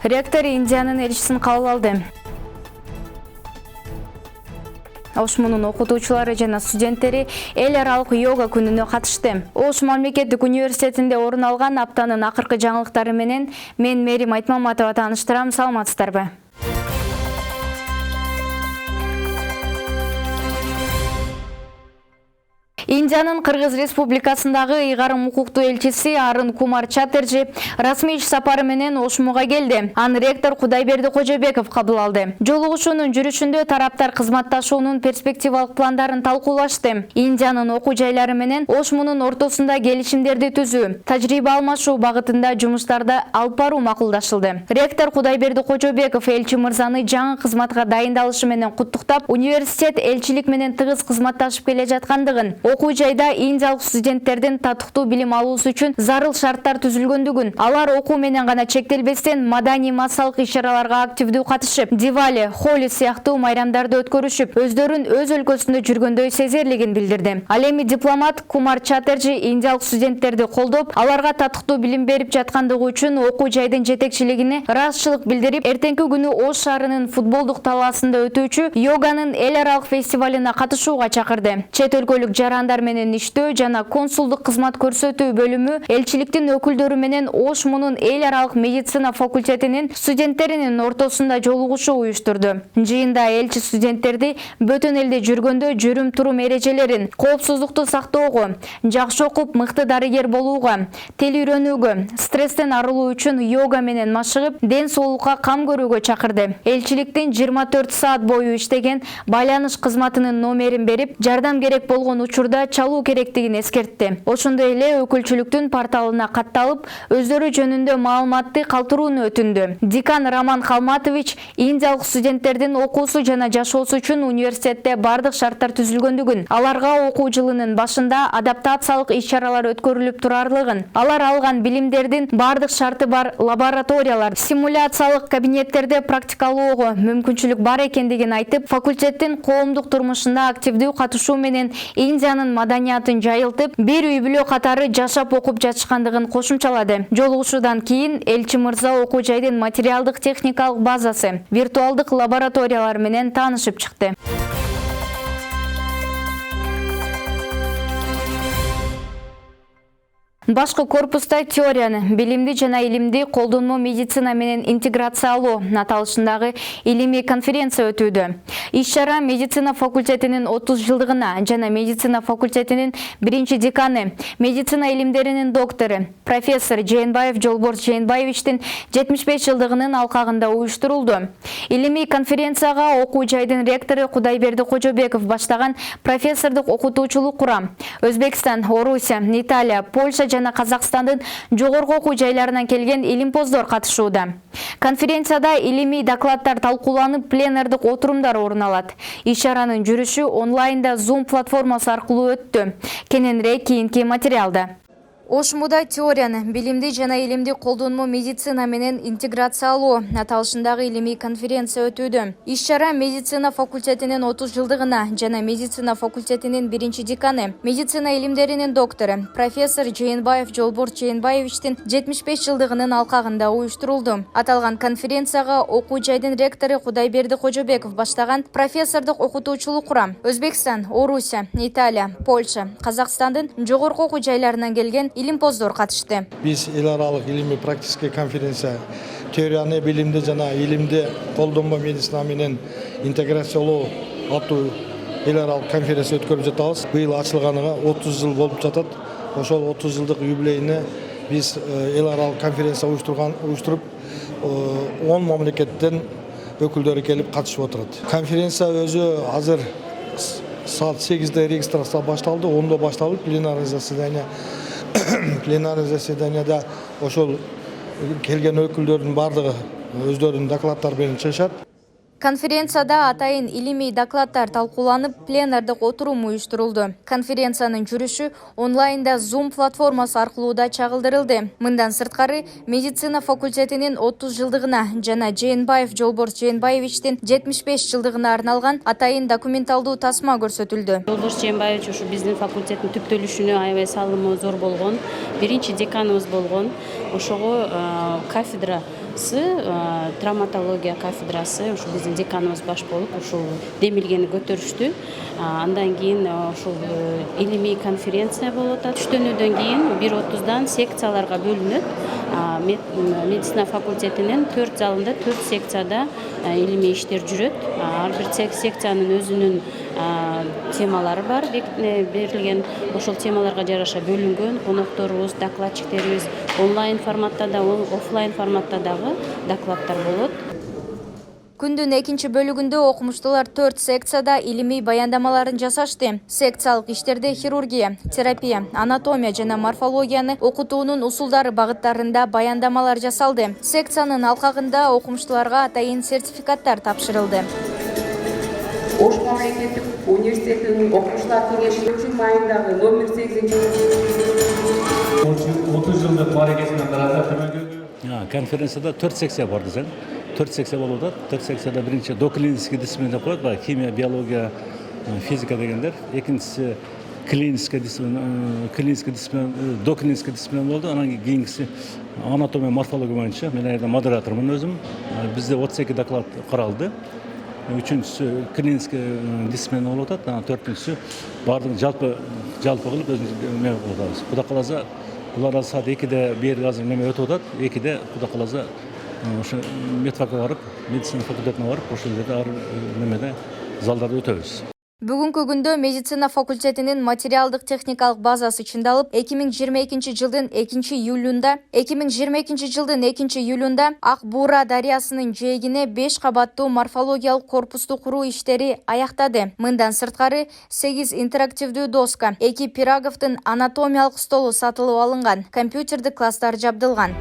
Ректор Индиянын элчисин кабыл алды. Ошмунун окутуучулары жана студенттери эл аралык йога күнүнө катышты. Ош мамлекеттик университетинде орун алган аптанын акыркы жаңылыктары менен мен Мерим Айтмаматова тааныштырам. Саламатсыздарбы? Индиянын Кыргыз Республикасындагы ыйгарым укуктуу элчиси Арын Кумар Чаттерджи расмий иш сапары менен Ошмуга келди. Аны ректор Кудайберди Кожобеков кабыл алды. Жолугушуунун жүрүшүндө тараптар кызматташуунун перспективалык пландарын талкуулашты. Индиянын окуу жайлары менен Ошмунун ортосунда келишимдерди түзүү, тажрыйба алмашуу багытында жумуштарды алып баруу макулдашылды. Ректор Кудайберди Кожобеков элчи мырзаны жаңы кызматка дайындалышы менен куттуктап, университет элчилик менен тыгыз кызматташып келе жаткандыгын, окуу жайда индиялык студенттердин татыктуу билим алуусу үчүн зарыл шарттар түзүлгөндүгүн, алар окуу менен гана чектелбестен маданий массалык иш-чараларга активдүү катышып, Дивали, Холи сыяктуу майрамдарды өткөрүшүп, өздөрүн өз өлкөсүндө жүргөндөй сезерлигин билдирди. Ал эми дипломат Кумар Чаттерджи индиялык студенттерди колдоп, аларга татыктуу билим берип жаткандыгы үчүн окуу жайдын жетекчилигине ыраазычылык билдирип, эртеңки күнү Ош шаарынын футболдук талаасында өтүүчү йоганын эл аралык фестивалына катышууга чакырды. Чет өлкөлүк жарандар менен иштөө жана консулдук кызмат көрсөтүү бөлүмү элчиликтин өкүлдөрү менен Ошмунун эл аралык медицина факультетинин студенттеринин ортосунда жолугушуу уюштурду. Жыйында элчи студенттерди бөтөн элде жүргөндө жүрүм-турум эрежелерин, коопсуздукту сактоого, жакшы окуп мыкты дарыгер болууга, тил үйрөнүүгө, стресстен арылуу үчүн йога менен машыгып, ден соолукка кам көрүүгө чакырды. Элчиликтин 24 саат бою иштеген байланыш кызматынын номерин берип, жардам керек болгон учурда чалуу керектигин эскертти. Ошондой эле өкүлчүлүктүн порталына катталып, өздөрү жөнүндө маалыматты калтырууну өтүндү. Декан Роман Халматович индиялык студенттердин окуусу жана жашоосу үчүн университетте бардык шарттар түзүлгөндүгүн, аларга окуу жылынын башында адаптациялык иш-чаралар өткөрүлүп турарлыгын, алар алган билимдердин бардык шарты бар лабораториялар, симуляциялык кабинеттерде практикалоого мүмкүнчүлүк бар экендигин айтып, факультеттин коомдук турмушунда активдүү катышуу менен Индиянын маданиятын жайылтып, бир үй-бүлө катары жашап окуп жатышкандыгын кошумчалады. Жолугушуудан кийин элчи мырза окуу жайдын материалдык техникалык базасы, виртуалдык лабораториялар менен таанышып чыкты. Башкы корпуста теорияны, билимди жана илимди колдонмо медицина менен интеграциялоо аталышындагы илимий конференция өтүүдө. Иш-чара медицина факультетинин 30 жылдыгына жана медицина факультетинин 1-деканы, медицина илимдеринин доктору, профессор Жээнбаев Жолборс Жээнбаевичтин 75 жылдыгынын алкагында уюштурулду. Илимий конференцияга окуу жайдын ректору Кудайберди Кожобеков баштаган профессордук окутуучулук курам Өзбекстан, Орусия, Италия, Польша жана Казакстандын жогорку окуу жайларынан келген илимпоздор катышууда. Конференцияда илимий докладдар талкууланып, пленардык отурумдар орун алат. Иш-чаранын жүрүшү онлайнда Zoom платформасы аркылуу өттү. Кененирээк кийинки материалда. Ошмуда теорияны, билимди жана илимди колдонмо медицина менен интеграциялоо аталышындагы илимий конференция өтүүдө. Иш-чара медицина факультетинин 30 жылдыгына жана медицина факультетинин 1-деканы, медицина илимдеринин доктору, профессор Жээнбаев Жолборс Жээнбаевичтин 75 жылдыгынын алкагында уюштурулду. Аталган конференцияга окуу жайдын ректору Кудайберди Кожобеков баштаган профессордук окутуучулук курам Өзбекстан, Орусия, Италия, Польша, Казакстандын жогорку окуу жайларынан келген илимпоздор катышты. Биз эл аралык илимий практический конференция теорияны, билимди жана илимди колдонмо медицина менен интеграциялоо аттуу эл аралык конференция өткөрүп жатабыз. Быйыл ачылганына 30 жыл болуп жатат. Ошол 30 жылдык юбилейине биз эл аралык конференция уюштуруп 10 мамлекеттен өкүлдөрү келип катышып отурат. Конференция өзү азыр саат 8-де регистрация башталды, 10-да башталып, пленарный заседанияда ошол келген өкүлдөрдүн бардыгы өздөрүнүн докладдары менен чыгышат. Конференцияда атайын илимий докладдар талкууланып, пленардык отурум уюштурулду. Конференциянын жүрүшү онлайнда Zoom платформасы аркылуу да чагылдырылды. Мындан сырткары медицина факультетинин 30 жылдыгына жана Жээнбаев Жолборс Жээнбаевичтин 75 жылдыгына арналган атайын документалдуу тасма көрсөтүлдү. Жолборс Жээнбаевич ушу биздин факультеттин түптөлүшүнө аябай салымы зор болгон, 1-деканыбыз болгон. Ошого кафедра травматология кафедрасы ушу биздин деканыбыз баш болуп ушул демилгени көтөрүштү. Андан кийин ушул илимий конференция болуп атат. Түштөнүүдөн кийин 1:30-дан секцияларга бөлүнөт. Медицина факультетинин 4 залында 4 секцияда илимий иштер жүрөт. Ар бир секциянын өзүнүн темалары бар, берилген. Ошол темаларга жараша бөлүнгөн конокторубуз, докладчиктерибиз онлайн форматта да, офлайн форматта дагы докладдар болот. Күндүн экинчи бөлүгүндө окумуштуулар 4 секцияда илимий баяндамаларын жасашты. Секциялык иштерде хирургия, терапия, анатомия жана морфологияны окутуунун усулдары багыттарында баяндамалар жасалды. Секциянын алкагында окумуштууларга атайын сертификаттар тапшырылды. Ош мамлекеттик университетинин окумуштуулар кеңеши июнь айындагы номер 8 30 жылдык мааракесине карата конференцияда 4 секция бар десең. 4 секция болуп атат. 4 секцияда биринчи доклинический дисциплина деп коет, химия, биология, физика дегендер. Экинчиси клинический дисциплина, доклинический дисциплина болду. Анан кийинкиси анатомия, морфология боюнча. Мен айда модератормун өзүм. Бизде 32 доклад каралды. Үчүнчүсү клинический дисциплина болуп атат. Анан төртүнчүсү бардыгын жалпы кылып өзүбүз эме кылып атабыз. Кудай кааласа булар саат 2-де бери азыр неме өтүп атат. 2-де кудай кааласа ошо медфакка барып, медицина факультетине барып, ошол жерде ар немеде залдарда өтөбүз. Бүгүнкү күндө медицина факультетинин материалдык техникалык базасы чындалып, 2022 жылдын 2 июлунда Ак Буура дарыясынын жээгине 5 кабаттуу морфологиялык корпусту куруу иштери аяктады. Мындан сырткары 8 интерактивдүү доска, 2 пироговдун анатомиялык столу сатылып алынган, компьютердик класстар жабдылган.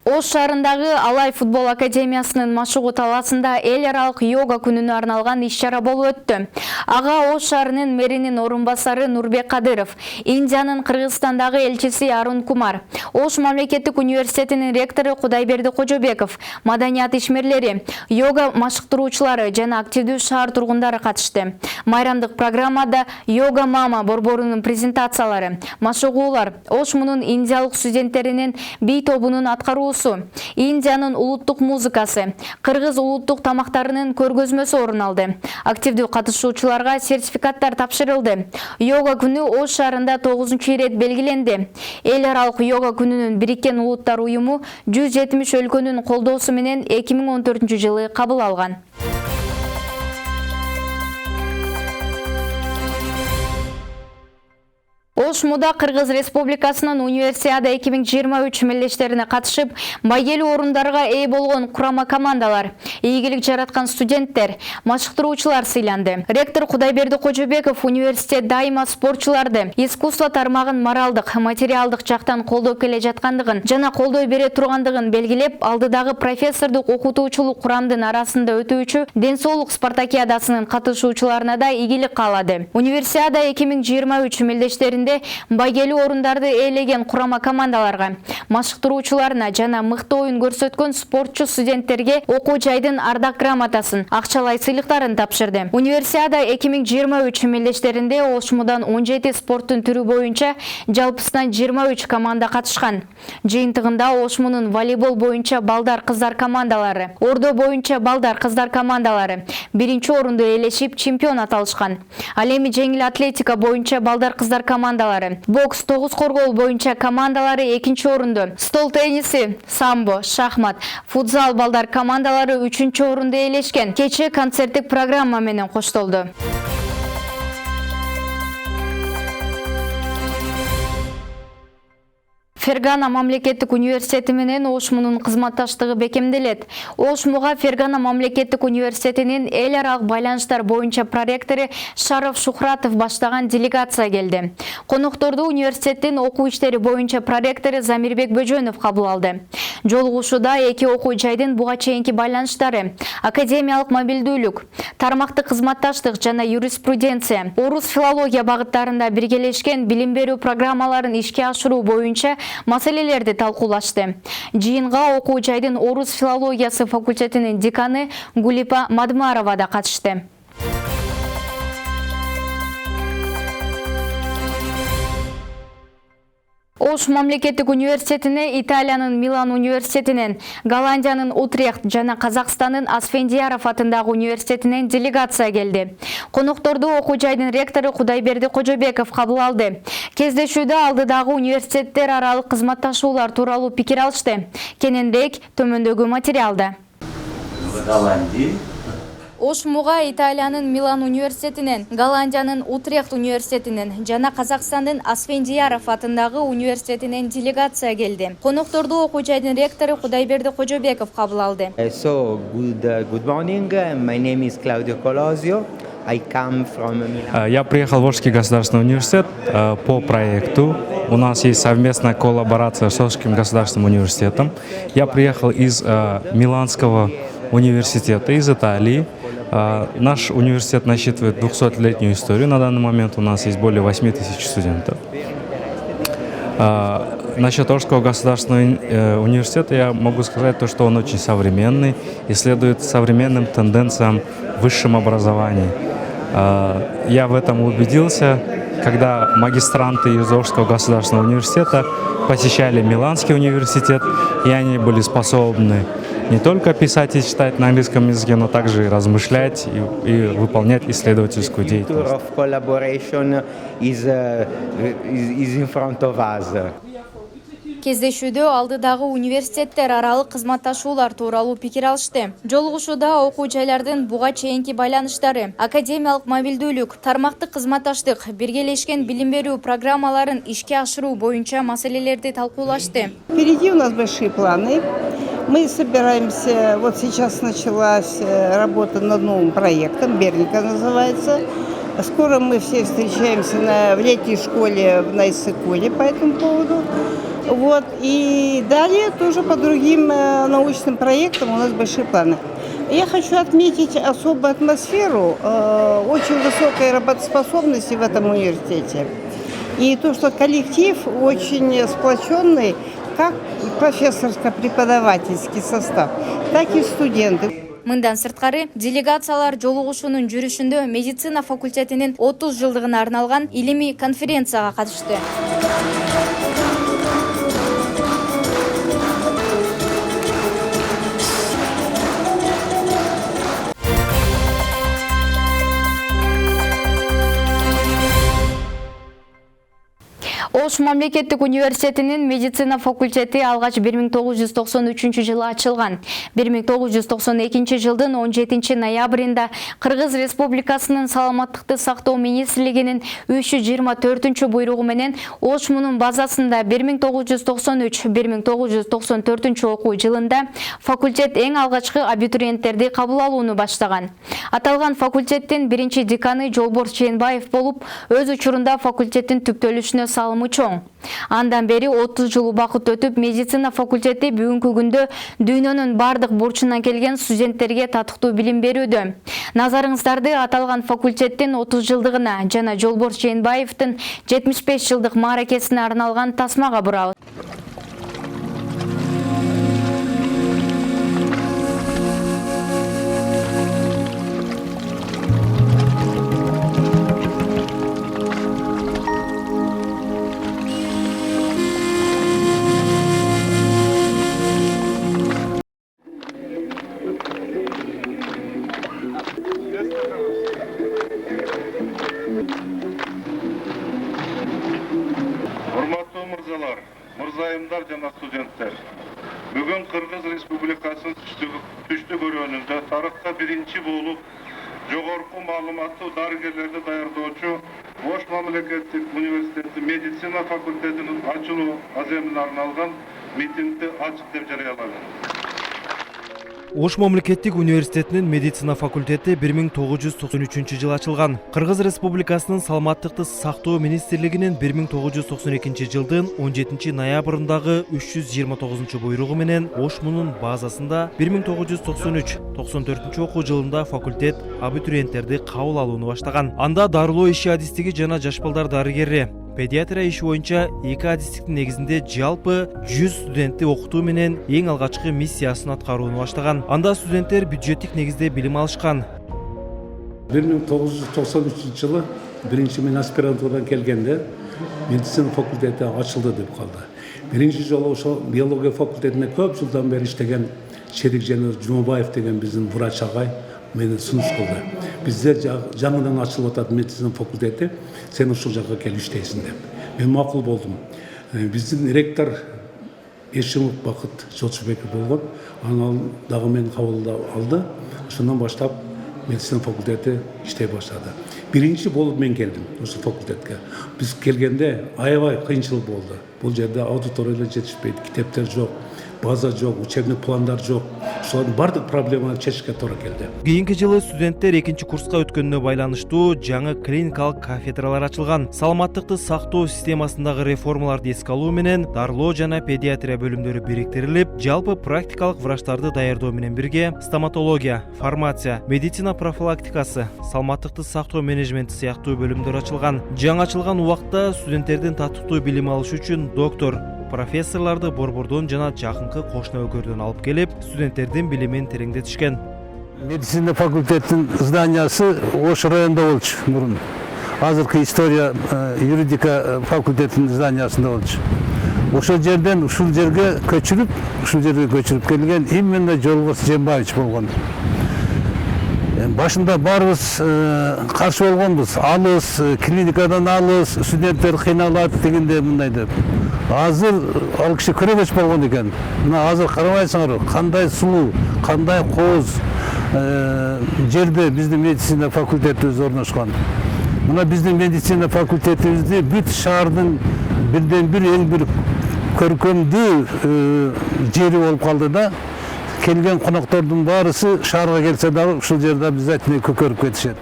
Ош шаарындагы Алай футбол академиясынын машыгуу талаасында эл аралык йога күнүнө арналган иш-чара болуп өттү. Ага Ош шаарынын мэринин орун басары Нурбек Кадыров, Индиянын Кыргызстандагы элчиси Арун Кумар, Ош мамлекеттик университетинин ректору Кудайберди Кожобеков, маданият ишмерлери, йога машыктыруучулары жана активдүү шаар тургундары катышты. Майрамдык программада йога мама борборунун презентациялары, машыгуулар, Ош мунун индиялык студенттеринин бий тобунун аткаруусу, Индиянын улуттук музыкасы, кыргыз улуттук тамактарынын көргөзмөсү орун алды. Активдүү катышуучуларга сертификаттар тапшырылды. Йога күнү Ош шаарында 9-чу ирет белгиленди. Эл аралык йога күнүнүн Бириккен Улуттар уюму 170 өлкөнүн колдоосу менен 2014-жылы кабыл алган. Ош муда Кыргыз Республикасынын Универсиада 2023 мелдештерине катышып, байгелүү орундарга ээ болгон курама командалар, ийгилик жараткан студенттер, машыктыруучулар сыйланды. Ректор Кудайберди Кожобеков университет дайыма спортчуларды искусство тармагын моралдык, материалдык жактан колдоп келе жаткандыгын жана колдой бере тургандыгын белгилеп, алдыдагы профессордук окутуучулук курамдын арасында өтүүчү ден соолук спартакиадасынын катышуучуларына да ийгилик каалады. Универсиада 2023 мелдештеринде байгелүү орундарды ээлеген курама командаларга, машыктыруучуларына жана мыкты оюн көрсөткөн спортчу студенттерге окуу жайдын ардак грамотасын, акчалай сыйлыктарын тапшырды. Универсиада 2023 мелдештеринде Ош мудан 17 спорттун түрү боюнча жалпысынан 23 команда катышкан. Жыйынтыгында Ош мунун волейбол боюнча балдар-кыздар командалары, ордо боюнча балдар-кыздар командалары биринчи орунду ээлешип чемпион аталышкан. Ал эми жеңил атлетика боюнча балдар-кыздар командалары, бокс, тогуз коргоо боюнча командалары экинчи орунду, стол тенниси, самбо, шахмат, футзал балдар командалары үчүнчү орунду ээлешкен. Кече концерттик программа менен коштолду. Фергана мамлекеттик университети менен Ош мунун кызматташтыгы бекемделет. Ош муга Фергана мамлекеттик университетинин эл аралык байланыштар боюнча проректору Шаров Шухратов баштаган делегация келди. Конокторду университеттин окуу иштери боюнча проректору Замирбек Бөжөнов кабыл алды. Жолугушууда эки окуу жайдын буга чейинки байланыштары, академиялык мобилдүүлүк, тармактык кызматташтык жана юриспруденция, орус филология багыттарында биргелешкен билим берүү программаларын ишке ашыруу боюнча маселелерди талкуулашты. Жыйынга окуу жайдын орус филологиясы факультетинин деканы Гулипа Мадмарова да катышты. Ош мамлекеттик университетине Италиянын Милан университетинен, Голландиянын Утрехт жана Казакстандын Асфендияров атындагы университетинен делегация келди. Конокторду окуу жайдын ректору Кудайберди Кожобеков кабыл алды. Кездешүүдө алдыдагы университеттер аралык кызматташуулар тууралуу пикир алышты. Кененирээк төмөндөгү материалда. Ош муга Италиянын Милан университетинен, Голландиянын Утрехт университетинен жана Казакстандын Асфендияров атындагы университетинен делегация келди. Конокторду окуу жайдын ректору Кудайберди Кожобеков кабыл алды. Good morning. My name is Claudio Colosio. I come from Milan. Я приехал в Ошский государственный университет по проекту. У нас есть совместная коллаборация с Ошским государственным университетом. Я приехал из Миланского университета, из Италии. Наш университет насчитывает 200-летнюю историю. На данный момент у нас есть более 8000 студентов. Насчет Ошского государственного университета я могу сказать то, что он очень современный и следует современным тенденциям в высшем образовании. Я в этом убедился, когда магистранты из Ошского государственного университета посещали Миланский университет, и они были способны не только писать и читать на английском языке, но также и размышлять и выполнять исследовательскую деятельность. Кездешүүдө алдыдагы университеттер аралык кызматташуулар тууралуу пикир алышты. Жолугушууда окуу жайлардын буга чейинки байланыштары, академиялык мобилдүүлүк, тармактык кызматташтык, биргелешкен билим берүү программаларын ишке ашыруу боюнча маселелерди талкуулашты. Впереди у нас большие планы. Мы собираемся, вот сейчас началась работа над новым проектом, Берника называется. Скоро мы все встречаемся в летней школе на Иссык-Куле по этому поводу. Вот. И далее тоже по другим научным проектам у нас большие планы. Я хочу отметить особую атмосферу, очень высокой работоспособности в этом университете. И то, что коллектив очень сплоченный, как профессорско-преподавательский состав, так и студенты. Мындан сырткары, делегациялар жолугушуунун жүрүшүндө медицина факультетинин 30 жылдыгына арналган илимий конференцияга катышты. Ош мамлекеттик университетинин медицина факультети алгач 1993 жылы ачылган. 1992 жылдын 17 ноябрында Кыргыз Республикасынын Саламаттыкты сактоо министрлигинин 324 буйругу менен Ош мунун базасында 1993-1994 окуу жылында факультет эң алгачкы абитуриенттерди кабыл алууну баштаган. Аталган факультеттин биринчи деканы Жолборс Жээнбаев болуп, өз учурунда факультеттин түптөлүшүнө салымы чоң. Андан бери 30 жыл убакыт өтүп, медицина факультети бүгүнкү күндө дүйнөнүн бардык бурчунан келген студенттерге татыктуу билим берүүдө. Назарыңыздарды аталган факультеттин 30 жылдыгына жана Жолборс Жээнбаевдин 75 жылдык мааракесине арналган тасмага бурабыз. Мырзайымдар жана студенттер, бүгүн Кыргыз Республикасынын түштүк өрөөнүндө тарыхта биринчи болуп жогорку маалыматтуу дарыгерлерди даярдоочу Ош мамлекеттик университети медицина факультетинин ачылуу аземине арналган митингди ачык деп жарыяладым. Ош мамлекеттик университетинин медицина факультети 1993 ачылган. Кыргыз Республикасынын саламаттыкты сактоо министрлигинин 1992 жылдын 17 ноябрындагы 329 буйругу менен Ош мунун базасында 1993-94 окуу жылында факультет абитуриенттерди кабыл алууну баштаган. Анда дарылоо иши адистиги жана жаш балдар дарыгери, педиатрия иши боюнча 2 адистиктин негизинде жалпы 100 студентти окутуу менен эң алгачкы миссиясын аткарууну баштаган. Анда студенттер бюджеттик негизде билим алышкан. 1993 жылы биринчи мен аспирантурадан келгенде медицина факультети ачылды деп калды. Биринчи жолу ошо биология факультетине көп жылдан бери иштеген Шерик Женер Жумабаев деген биздин врач агай мени сунуш кылды. Бизде жаңыдан ачылып атат медицина факультети, сен ушул жакка келип иштейсиң деп. Мен макул болдум. Биздин ректор Ешимов Бакыт Жолчубеков болгон. Анан дагы мени кабыл алды. Ошондон баштап медицина факультети иштей баштады. Биринчи болуп мен келдим ошол факультетке. Биз келгенде аябай кыйынчылык болду. Бул жерде аудиториялар жетишпейт, китептер жок, база жок, учебный пландар жок. Ошолордун бардык проблеманы чечишке туура келди. Кийинки жылы студенттер экинчи курска өткөнүнө байланыштуу жаңы клиникалык кафедралар ачылган. Саламаттыкты сактоо системасындагы реформаларды эске алуу менен дарылоо жана педиатрия бөлүмдөрү бириктирилип, жалпы практикалык врачтарды даярдоо менен бирге стоматология, фармация, медицина профилактикасы, саламаттыкты сактоо менеджменти сыяктуу бөлүмдөр ачылган. Жаңы ачылган убакта студенттердин татыктуу билим алышы үчүн доктор, профессорларды Борбордон жана жакынкы кошуна өлкөлөрдөн алып келип, студенттердин билимин тереңдетишкен. Медицина факультетинин зданиясы Ош районунда болчу мурун. Азыркы история юридика факультетинин зданиясында болчу. Ошол жерден ушул жерге көчүрүп келген именно Жолборс Жембаевич болгон. Башында барыбыз каршы болгонбуз. Алыс, клиникадан алыс, студенттер кыйналат дегенде мындай деп. Азыр ал киши көрөгөч болгон экен. Мына азыр карабайсыңар, кандай сулуу, кандай кооз жерде биздин медицина факультетибиз орношкон. Мына биздин медицина факультетибизди бүт шаардын бирден бир эң бир көркөмдүү жери болуп калды да. Келген коноктордун баарысы шаарга келсе дагы ушул жерде обязательно көкөрүп кетишет.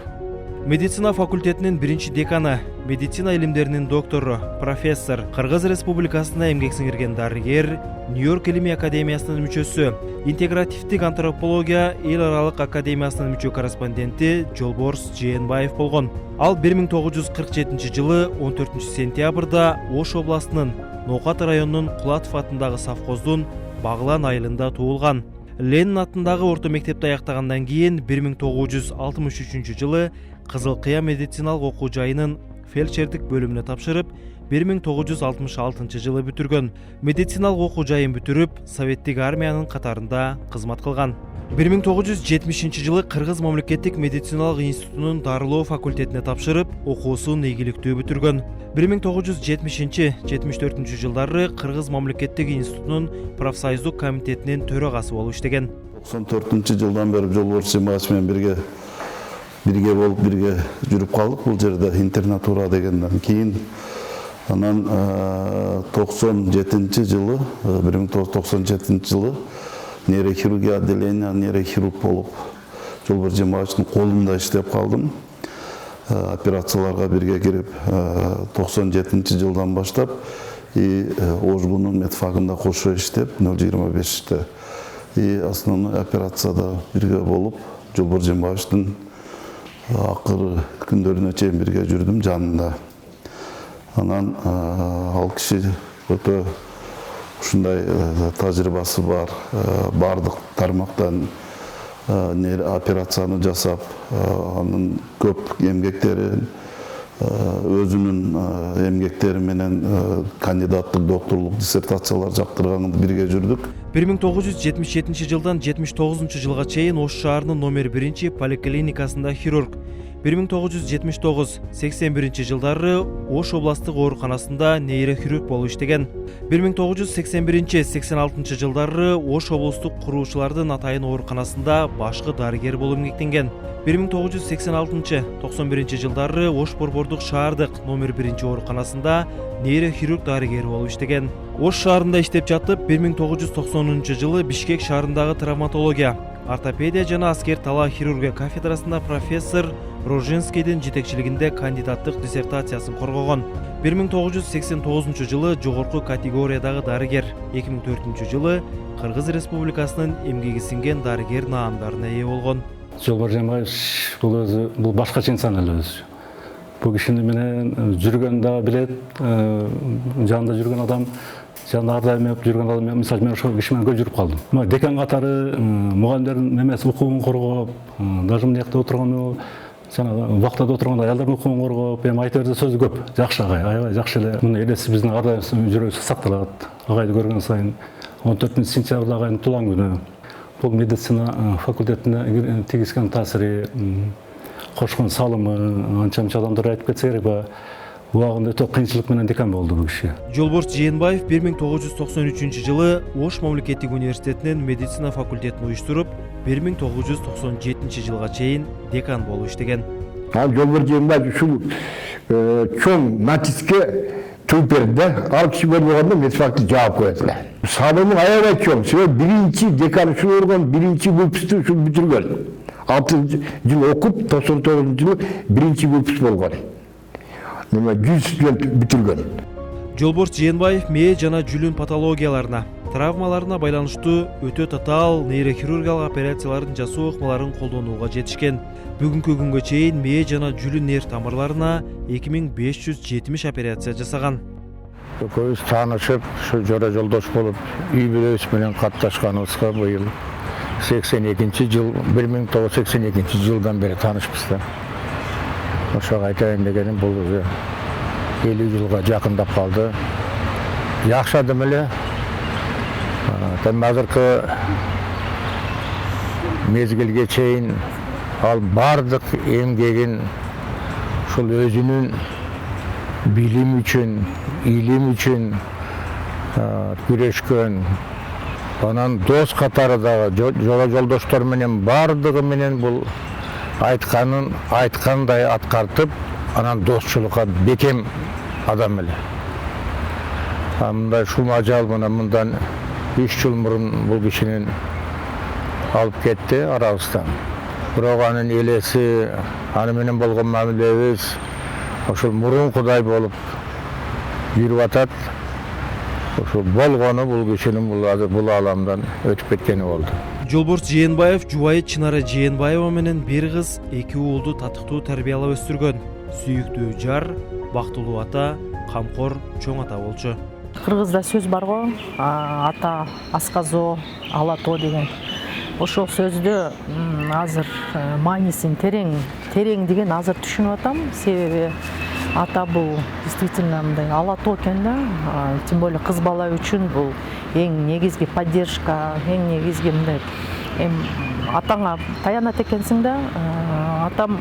Медицина факультетинин биринчи деканы, медицина илимдеринин доктору, профессор, Кыргыз Республикасына эмгек сиңирген дарыгер, Нью-Йорк Илимий академиясынын мүчөсү, интегративдик антропология эл аралык академиясынын мүчө корреспонденти Жолборс Жээнбаев болгон. Ал 1947 жылы 14 сентябрда Ош областынын Ноокат районунун Кулатов атындагы совхоздун Баглан айылында туулган. Ленин атындагы орто мектепти аяктагандан кийин 1963 жылы Кызыл Кыя медициналык окуу жайынын фельдшердик бөлүмүнө тапшырып, 1966 жылы бүтүргөн. Медициналык окуу жайын бүтүрүп, Советтик армиянын катарында кызмат кылган. 1970 жылы Кыргыз мамлекеттик медициналык институтунун дарылоо факультетине тапшырып, окуусун ийгиликтүү бүтүргөн. 1970-74 жылдары Кыргыз мамлекеттик институтунун профсоюздук комитетинин төрагасы болуп иштеген. 94 жылдан бери Жолборс Жээнбаев менен бирге болуп бирге жүрүп калдык. Бул жерде интернатура дегенден кийин анан 1997 жылы нейрохирургия отделения нейрохирург болуп Жолборс Жээнбаевдин колунда иштеп калдым. Операцияларга бирге кирип 97 жылдан баштап Ожгунун медфагында кошо иштеп 025-те основной операцияда бирге болуп Жолборс Жээнбаевдин акыры күндөрүнө чейин бирге жүрдүм жанында. Анан ал киши өтө ушундай тажрыйбасы бар, бардык тармактан операцияны жасап, анын көп эмгектерин өзүнүн эмгектери менен кандидаттык докторлук диссертациялар жактырганды бирге жүрдүк. 1977 жылдан 79 жылга чейин Ош шаарынын номер 1 поликлиникасында хирург, 1979-81 жылдары Ош областық ооруканасында нейрохирург болуп иштеген. 1981-86 жылдары Ош облустук куруучулардын атайын ооруканасында башкы дарыгер болуп эмгектенген. 1986-91 жылдары Ош борбордук шаардык номер 1 ооруканасында нейрохирург дарыгери болуп иштеген. Ош шаарында иштеп жатып, 1990 жылы Бишкек шаарындагы травматология, ортопедия жана аскер талаа хирургия кафедрасында профессор Роженскийдин жетекчилигинде кандидаттык диссертациясын коргогон. 1989 жылы жогорку категориядагы дарыгер, 2004 жылы Кыргыз Республикасынын эмгеги сиңген дарыгер наамдарына ээ болгон. Жолбарс Жээнбаев бул башкача инсан эле өзү. Бул кишини менен жүргөн да билет, жанында жүргөн адам, жанында ар дайым жүргөн адам, мисалы мен ошол киши менен көп жүрүп калдым. Декан катары мугалимдердин немеси укугун коргоп, даже мынакта отурган жана убактада отурган аялдардын укугун коргоп, эми айта берсе сөзү көп. Жакшы агай, аябай жакшы эле. Муну элеси биздин ар дайым жүрөгүбүз сакталат. Агайды көргөн сайын 14-сентябрда агайдын туулган күнү. Бұл медицина факультетіне тигізген таасири, кошкон салымы, анча-мынча адамдар айтып кетсе керек, убагында өтө кыйынчылык менен декан болду бул киши. Жолборс Жээнбаев 1993 жылы Ош мамлекеттик университетинин медицина факультетин уюштуруп, 1997 жылга чейин декан болуп иштеген. Жолборс Жээнбаев ушул чоң натиске Түйперде ал киши болбогондо медфакты жаап коет эле. Салымы аябай чоң. Себеби биринчи декан ушул болгон, биринчи выпускту ушул бүтүргөн. 6 жыл окуп, 99 жылы биринчи выпуск болгон. 100 студент бүтүргөн. Жолборс Жээнбаев мээ жана жүлүн патологияларына, травмаларына байланыштуу өтө татаал нейрохирургиялык операциялардын жасоо ыкмаларын колдонууга жетишкен. Бүгүнкү күнгө чейин мээ жана жүлүн нерв тамырларына 2570 операция жасаган. Көбүз таанышып, ушу жора жолдош болуп, үй бүлөбүз менен катташканыбызга быйыл 1982 жылдан бери таанышпыз да. Ошого айтайын дегеним бул 50 жылга жакындап калды. Жакшы адам эле. Азыркы мезгилге чейин ал бардык эмгегин ушул өзүнүн билим үчүн, илим үчүн күрөшкөн. Анан дос катары дагы жора жолдоштор менен бардыгы менен бул айткандай аткартып, анан достчулукка бекем адам эле. Мындай шум ажал мындан 3 жыл мурун бул кишинин алып кетти арабыздан. Бирок анын элеси, аны менен болгон мамилебиз ошол мурункудай болуп жүрүп атат. Ошол болгону бул кишинин бул аламдан өтүп кеткени болду. Жолборс Жээнбаев жубайы Чынара Жээнбаева менен бир кыз, 2 уулду татыктуу тарбиялап өстүргөн. Сүйүктүү жар, бактылуу ата, камкор чоң ата болчу. Кыргызда сөз бар го, ата асказо, алато деген. Ошол сөздү азыр маанисин терең деген азыр түшүнүп атам. Себеби ата бул действительно мындай алато экен да. Тем более кыз бала үчүн бул эң негизги поддержка, эң негизги мындай атаңа таянат экенсиң да. Атам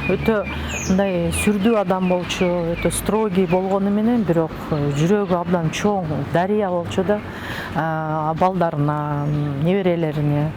өтө мындай сүрдүү адам болчу, өтө строгий болгону менен, бирок жүрөгү абдан чоң, дарыя болчу да. Балдарына, неберелерине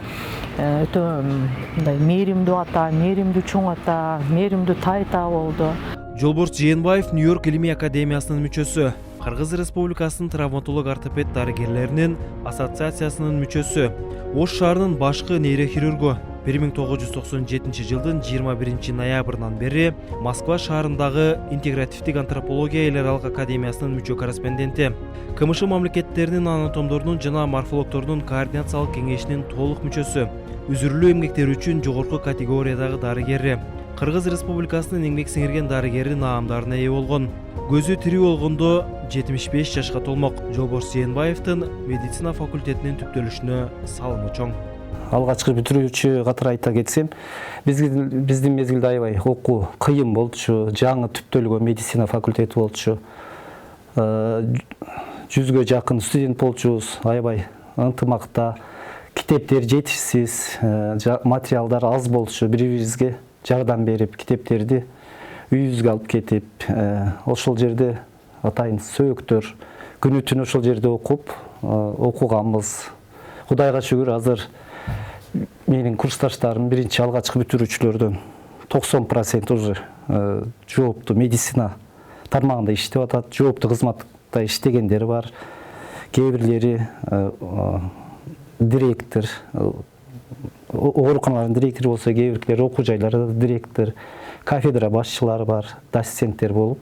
өтө мындай мээримдүү ата, мээримдүү чоң ата, мээримдүү тайта болду. Жолборс Жээнбаев Нью-Йорк Илимий академиясынын мүчөсү, Кыргыз Республикасынын травматолог ортопед дарыгерлеринин ассоциациясынын мүчөсү, Ош шаарынын башкы нейрохирургу. 1997 жылдын 21 ноябрынан бери Москва шаарындагы интегративдик антропология эл аралык академиясынын мүчө корреспонденти, КМШ мамлекеттеринин анатомдорунун жана морфологдордун координациялык кеңешинин толук мүчөсү, үзүрүлүү эмгектери үчүн жогорку категориядагы дарыгери, Кыргыз Республикасынын эмгек сиңирген дарыгери наамдарына ээ болгон. Көзү тирүү болгондо 75 жашка толмок. Жолборс Жээнбаевдин медицина факультетинин түптөлүшүнө салымы чоң. Алгачкы бүтүрүүчү катары айта кетсем, биздин мезгилде аябай окуу кыйын болчу, жаңы түптөлгөн медицина факультети болчу. 100га жакын студент болчубуз, аябай ынтымакта, китептер жетишсиз, материалдар аз болчу, бири-бирибизге жардам берип китептерди үйүбүзгө алып кетип, ошол жерде атайын сөөктөр күнү түнү ошол жерде окуганбыз. Кудайга шүгүр, азыр менин курсташтарым биринчи алгачкы бүтүрүүчүлөрдөн 90% уже жооптуу медицина тармагында иштеп атат, жооптуу кызматта иштегендер бар. Кээ бирлери директор, ооруканалардын директору болсо, кээ бирлери окуу жайларда директор, кафедра башчылары бар, доценттер болуп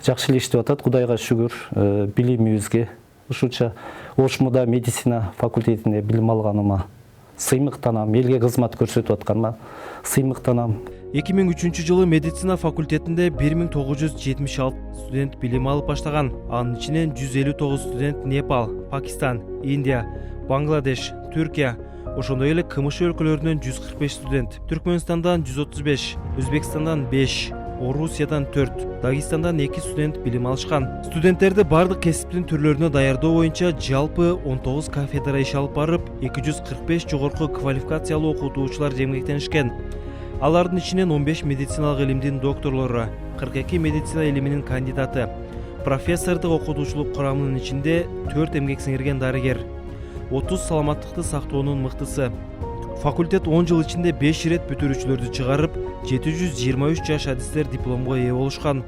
жакшы эле иштеп атат. Кудайга шүгүр, билимибизге ушунча Ошмуда медицина факультетинде билим алганыма сыймыктанам, элге кызмат көрсөтүп атканыма сыймыктанам. 2003 жылы медицина факультетинде 1976 студент билим алып баштаган. Анын ичинен 159 студент Непал, Пакистан, Индия, Бангладеш, Түркия, ошондой эле КМШ өлкөлөрүнөн 145 студент, Түркмөнстандан 135, Өзбекстандан 5, Орусиядан 4, Дагестандан 2 студент билим алышкан. Студенттерди бардык кесиптин түрлөрүнө даярдоо боюнча жалпы 19 кафедра иш алып барып, 245 жогорку квалификациялуу окутуучулар жемгектенишкен. Алардын ичинен 15 медициналык илимдин докторлору, 42 медицина илиминин кандидаты, профессордук окутуучулук курамынын ичинде 4 эмгек сиңирген дарыгер, 30 саламаттыкты сактоонун мыктысы. Факультет 10 жыл ичинде 5 ирет бүтүрүүчүлөрдү чыгарып, 723 жаш адистер дипломго ээ болушкан.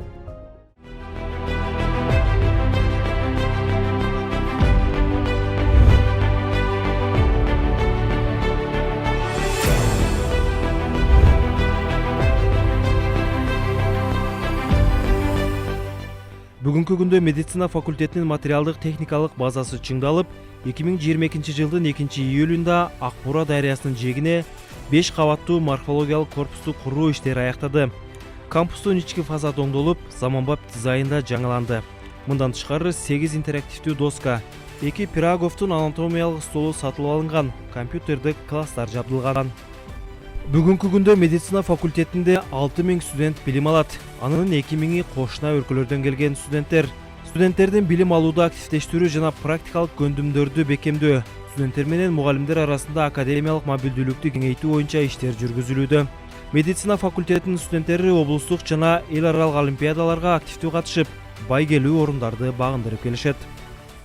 Бүгүнкү күндө медицина факультетинин материалдык техникалык базасы чыңдалып, 2022 жылдын 2-июлунда Ак Бура дарыясынын жээгине 5 кабаттуу морфологиялык корпусту куруу иштери аяктады. Кампустун ички фасады оңдолуп, заманбап дизайнда жаңыланды. Мындан тышкары 8 интерактивдүү доска, 2 Пироговдун анатомиялык столу сатылып алынган, компьютердик класстар жабдылган. Бүгүнкү күндө медицина факультетинде 6000 студент билим алат. Анын 2000-и кошуна өлкөлөрдөн келген студенттер. Студенттердин билим алууда активдештирүү жана практикалык көндүмдөрдү бекемдөө, студенттер менен мугалимдер арасында академиялык мобилдүүлүктү кеңейтүү боюнча иштер жүргүзүлүүдө. Медицина факультетинин студенттери облустук жана эл аралык олимпиадаларга активдүү катышып, байгелүү орундарды багындырып келишет.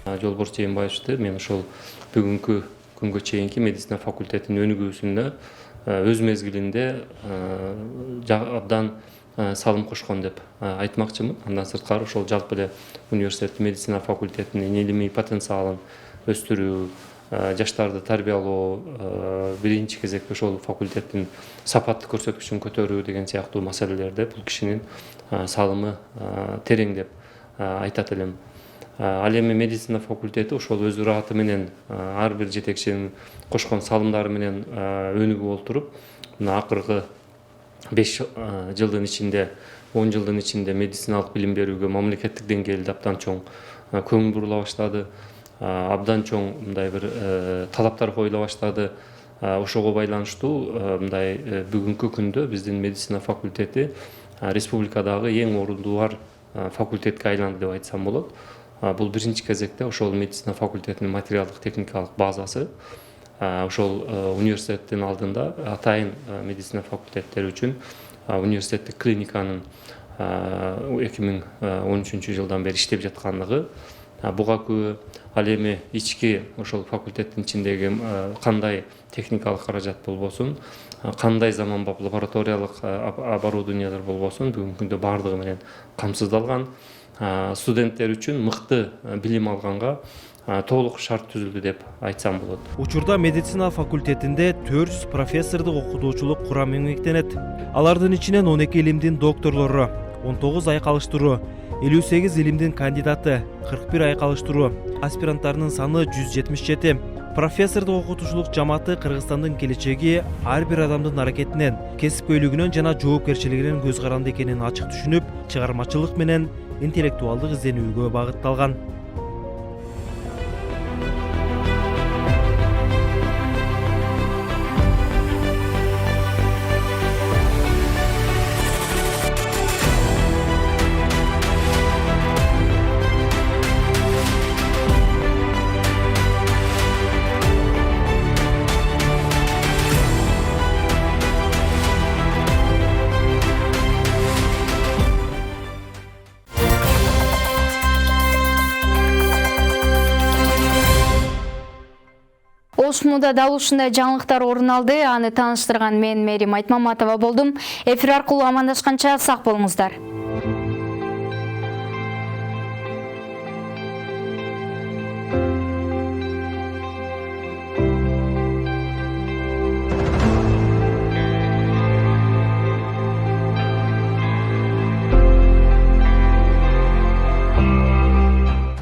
Жолборс Жээнбаевичти мен ошол бүгүнкү күнгө чейинки медицина факультетинин өнүгүүсүндө өз мезгилинде абдан салым кошкон деп айтмакчымын. Андан сырткары ошол жалпы эле университет медицина факультетинин илимий потенциалын өстүрүү, жаштарды тарбиялоо, биринчи кезекте ошол факультеттин сапаттык көрсөткүчүн көтөрүү деген сыяктуу маселелерде бул кишинин салымы терең деп айтат элем. Ал эми медицина факультети ошол өз ыраты менен ар бир жетекчинин кошкон салымдары менен өнүгүп отуруп, мына акыркы 5 жылдын ичинде, 10 жылдын ичинде медициналык билим берүүгө мамлекеттик деңгээлде абдан чоң көңүл бурула баштады. Абдан чоң мындай бир талаптар коюла баштады. Ошого байланыштуу мындай бүгүнкү күндө биздин медицина факультети республикадагы эң орунду бар факультетке айланды деп айтсам болот. Бул биринчи кезекте ошол медицина факультетинин материалдык техникалык базасы, ошол университеттин алдында атайын медицина факультеттери үчүн университеттик клиниканын 2013 жылдан бери иштеп жаткандыгы, буга күбө ал эми ички ошол факультеттин ичиндеги кандай техникалык каражат болбосун, кандай заманбап лабораториялык оборудованиялар болбосун, бүгүнкү күндө бардыгы менен камсыздалган. Студенттер үчүн мыкты билим алганга толук шарт түзүлдү деп айтсам болот. Учурда медицина факультетинде 400 профессордук окутуучулук курам эмгектенет. Алардын ичинен 12 илимдин докторлору, 19 айкалыштыруу, 58 илимдин кандидаты, 41 айкалыштыруу, аспиранттарынын саны 177. Профессордук окутуучулук жамааты Кыргызстандын келечеги ар бир адамдын аракетинен, кесипкөйлүгүнөн жана жоопкерчилигинен көз каранды экенин ачык түшүнүп, чыгармачылык менен интеллектуалдык изденүүгө багытталган. Ошмуда дал ушундай жаңылыктар орун алды. Аны тааныштырган мен Мерим Айтмаматова болдум. Эфир аркылуу амандашканча сак болуңуздар.